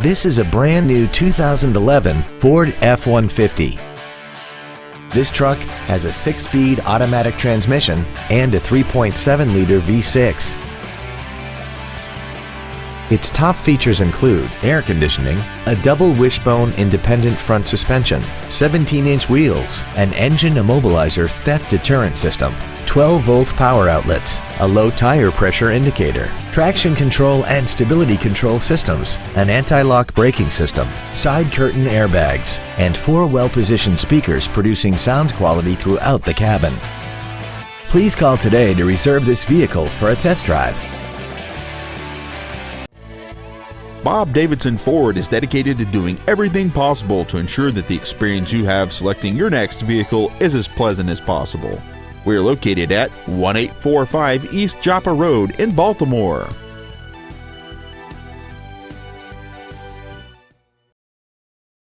This is a brand new 2011 Ford F-150. This truck has a 6-speed automatic transmission and a 3.7-liter V6. Its top features include air conditioning, a double wishbone independent front suspension, 17-inch wheels, an engine immobilizer theft deterrent system, 12-volt power outlets, a low tire pressure indicator, traction control and stability control systems, an anti-lock braking system, side curtain airbags, and 4 well-positioned speakers producing sound quality throughout the cabin. Please call today to reserve this vehicle for a test drive. Bob Davidson Ford is dedicated to doing everything possible to ensure that the experience you have selecting your next vehicle is as pleasant as possible. We are located at 1845 East Joppa Road in Baltimore.